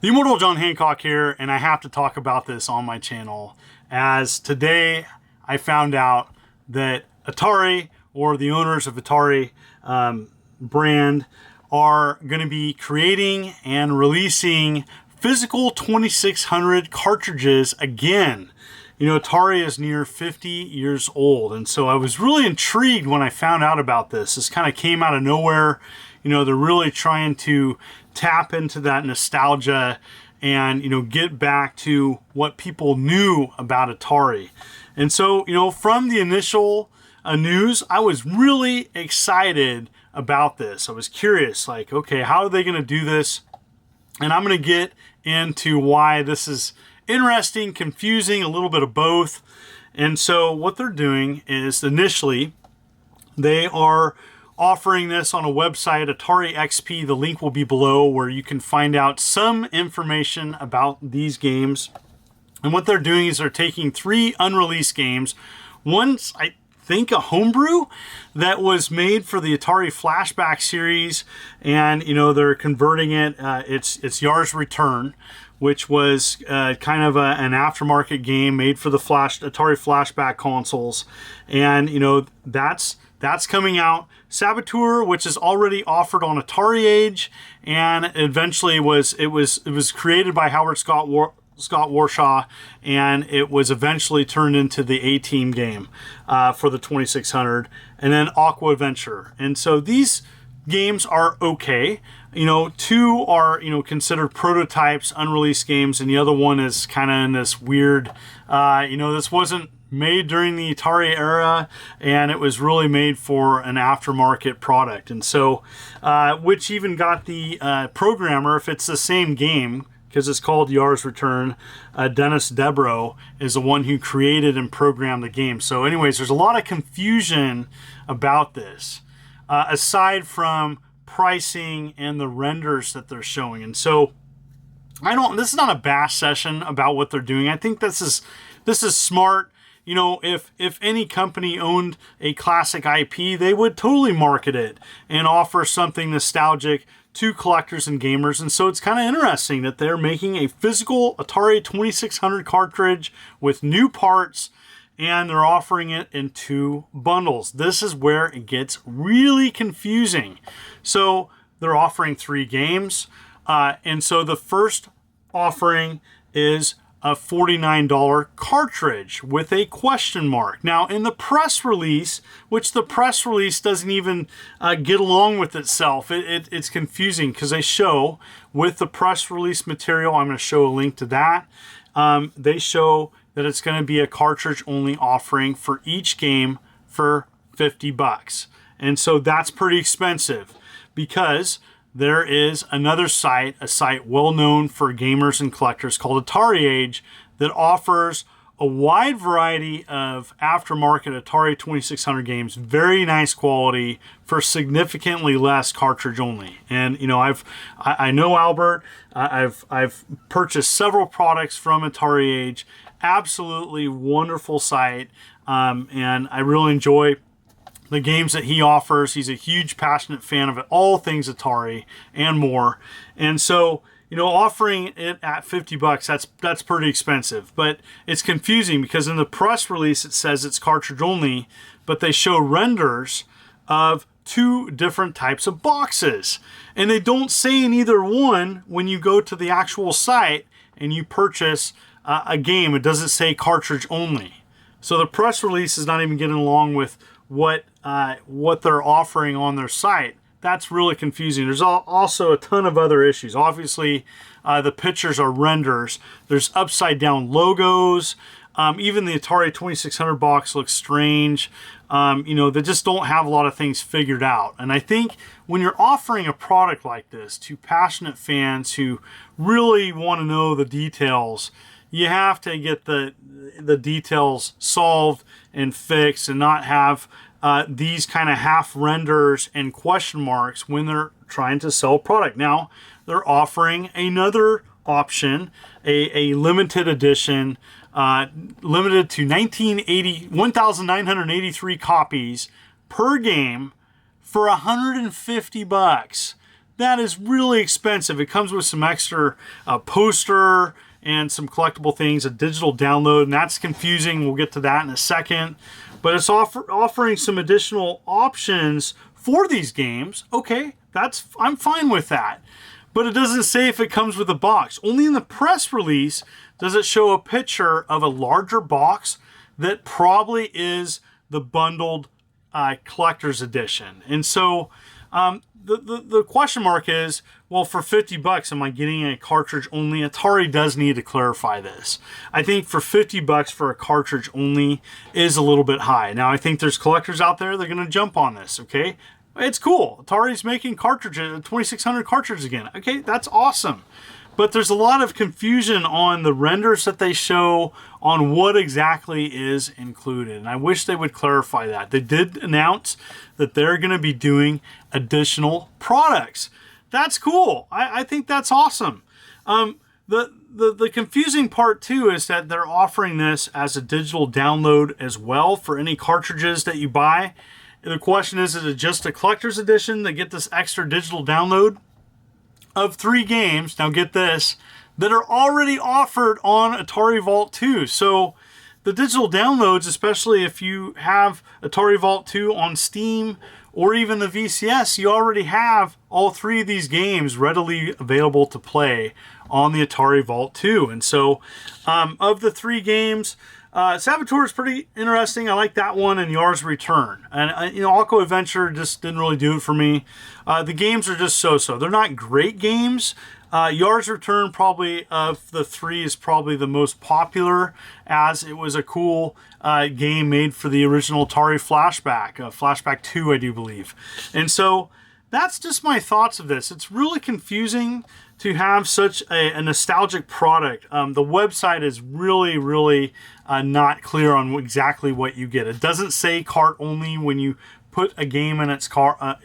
The Immortal John Hancock here, and I have to talk about this on my channel, as today I found out that Atari, or the owners of Atari brand, are going to be creating and releasing physical 2600 cartridges again. You know, Atari is near 50 years old, and so I was really intrigued when I found out about this. This kind of came out of nowhere. You know, they're really trying to tap into that nostalgia and, you know, get back to what people knew about Atari. And so, you know, from the initial news, I was really excited about this. I was curious, like, okay, how are they going to do this? And I'm going to get into why this is interesting, confusing, a little bit of both. And so what they're doing is, initially, they are offering this on a website, Atari XP. The link will be below, where you can find out some information about these games. And what they're doing is they're taking 3 unreleased games. One's, I think, a homebrew that was made for the Atari Flashback series, and, you know, they're converting it. It's Yar's Return, which was kind of an aftermarket game made for the Atari Flashback consoles. And, you know, that's coming out. Saboteur, which is already offered on Atari Age, and eventually it was created by Howard Scott Warshaw, and it was eventually turned into the A-Team game for the 2600, and then Aqua Adventure. And so these games are okay. You know, 2 are, you know, considered prototypes, unreleased games, and the other one is kind of in this weird, you know, this wasn't made during the Atari era, and it was really made for an aftermarket product. And so, which even got the programmer, if it's the same game, because it's called Yar's Return, Dennis Debro is the one who created and programmed the game. So anyways, there's a lot of confusion about this, aside from pricing and the renders that they're showing. And so, this is not a bash session about what they're doing. I think this is smart. You know, if any company owned a classic IP, they would totally market it and offer something nostalgic to collectors and gamers. And so it's kind of interesting that they're making a physical Atari 2600 cartridge with new parts, and they're offering it in 2 bundles. This is where it gets really confusing. So they're offering 3 games. And so the first offering is a $49 cartridge with a question mark. Now, in the press release, which the press release doesn't even get along with itself, it's confusing, because they show with the press release material, I'm going to show a link to that, they show that it's going to be a cartridge only offering for each game for $50. And so that's pretty expensive, because there is another site, a site well known for gamers and collectors, called Atari Age, that offers a wide variety of aftermarket Atari 2600 games, very nice quality, for significantly less cartridge only. And, you know, I know Albert. I've purchased several products from Atari Age. Absolutely wonderful site, and I really enjoy the games that he offers. He's a huge, passionate fan of it, all things Atari and more. And so, you know, offering it at $50, that's pretty expensive. But it's confusing, because in the press release it says it's cartridge only, but they show renders of 2 different types of boxes. And they don't say in either one, when you go to the actual site and you purchase a game, it doesn't say cartridge only. So the press release is not even getting along with what they're offering on their site. That's really confusing. There's also a ton of other issues. Obviously, the pictures are renders. There's upside down logos. Even the Atari 2600 box looks strange. You know, they just don't have a lot of things figured out. And I think when you're offering a product like this to passionate fans who really want to know the details, you have to get the details solved and fixed, and not have these kind of half renders and question marks when they're trying to sell a product. Now, they're offering another option, a limited edition, limited to 1,983 copies per game for $150. that is really expensive. It comes with some extra poster and some collectible things, a digital download, and that's confusing. We'll get to that in a second. But it's offering some additional options for these games. Okay, I'm fine with that. But it doesn't say if it comes with a box. Only in the press release does it show a picture of a larger box that probably is the bundled collector's edition. And so the question mark is, well, for $50, am I getting a cartridge only? Atari does need to clarify this. I think for $50 for a cartridge only is a little bit high. Now, I think there's collectors out there that are going to jump on this, okay? It's cool. Atari's making cartridges, 2600 cartridges again. Okay, that's awesome. But there's a lot of confusion on the renders that they show on what exactly is included. And I wish they would clarify that. They did announce that they're going to be doing additional products. That's cool. I think that's awesome. The confusing part too is that they're offering this as a digital download as well for any cartridges that you buy. And the question is it just a collector's edition that get this extra digital download of 3 games, now get this, that are already offered on Atari Vault 2. So the digital downloads, especially if you have Atari Vault 2 on Steam or even the VCS, you already have all 3 of these games readily available to play on the Atari Vault 2. And so of the 3 games, Saboteur is pretty interesting. I like that one, and Yar's Return. And, Aqua Adventure just didn't really do it for me. The games are just so-so. They're not great games. Yar's Return, probably of the 3, is probably the most popular, as it was a cool game made for the original Atari Flashback. Flashback 2, I do believe. And so that's just my thoughts of this. It's really confusing to have such a nostalgic product. The website is really not clear on exactly what you get. It doesn't say cart only when you put a game in its cart,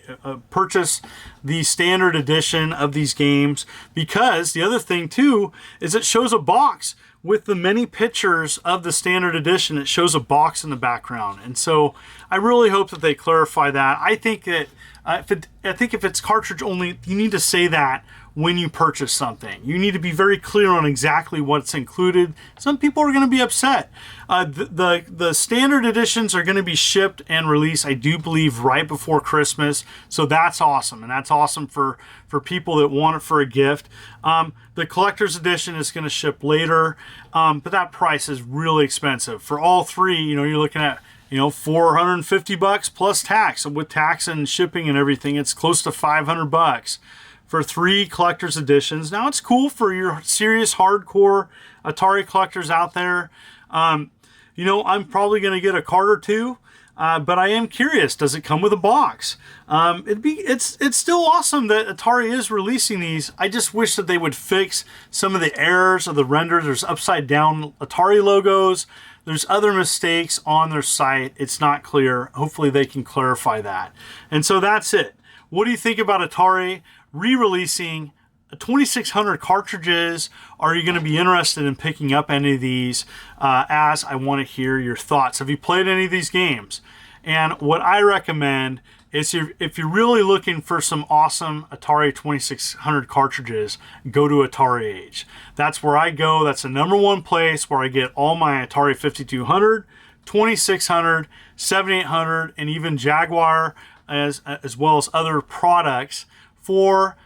purchase the standard edition of these games, because the other thing too is it shows a box with the many pictures of the standard edition. It shows a box in the background. And so I really hope that they clarify that. I think that if it's cartridge only, you need to say that when you purchase something. You need to be very clear on exactly what's included. Some people are going to be upset. The standard editions are going to be shipped and released, I do believe, right before Christmas. So that's awesome. And that's awesome for people that want it for a gift. The collector's edition is going to ship later. But that price is really expensive. For all 3, you're looking at $450 plus tax. And with tax and shipping and everything, it's close to $500 for 3 collector's editions. Now, it's cool for your serious hardcore Atari collectors out there. I'm probably going to get a cart or 2, but I am curious, does it come with a box? It's still awesome that Atari is releasing these. I just wish that they would fix some of the errors of the render. There's upside down Atari logos. There's other mistakes on their site. It's not clear. Hopefully they can clarify that. And so that's it. What do you think about Atari re-releasing 2600 cartridges? Are you going to be interested in picking up any of these? As I want to hear your thoughts. Have you played any of these games? And what I recommend is if you're really looking for some awesome Atari 2600 cartridges, go to Atari Age. That's where I go. That's the #1 place where I get all my Atari 5200, 2600, 7800, and even Jaguar, as well as other products for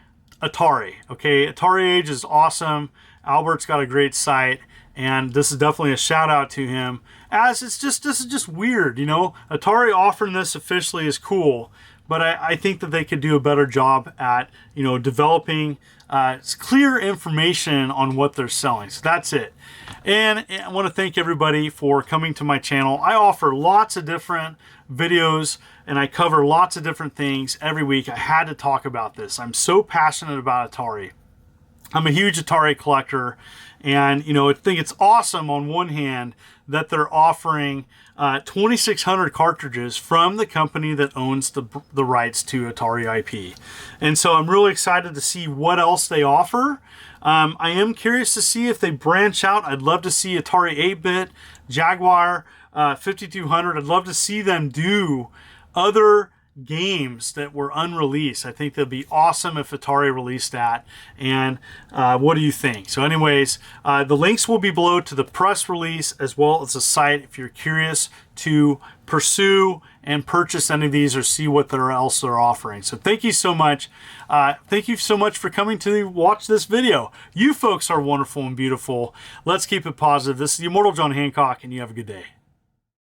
Atari. Okay, Atari Age is awesome. Albert's got a great site, and this is definitely a shout out to him, as this is just weird. Atari offering this officially is cool, but I think that they could do a better job at developing clear information on what they're selling. So that's it. And I want to thank everybody for coming to my channel. I offer lots of different videos and I cover lots of different things every week. I had to talk about this. I'm so passionate about Atari. I'm a huge Atari collector, and I think it's awesome on one hand that they're offering 2600 cartridges from the company that owns the rights to Atari IP. And so I'm really excited to see what else they offer. I am curious to see if they branch out. I'd love to see Atari 8-bit, Jaguar, 5200. I'd love to see them do other games that were unreleased. I think that'd be awesome if Atari released that. And what do you think? So anyways, the links will be below to the press release as well as the site if you're curious to pursue and purchase any of these or see what else they're offering. So thank you so much. Thank you so much for coming to watch this video. You folks are wonderful and beautiful. Let's keep it positive. This is the Immortal John Hancock, and you have a good day.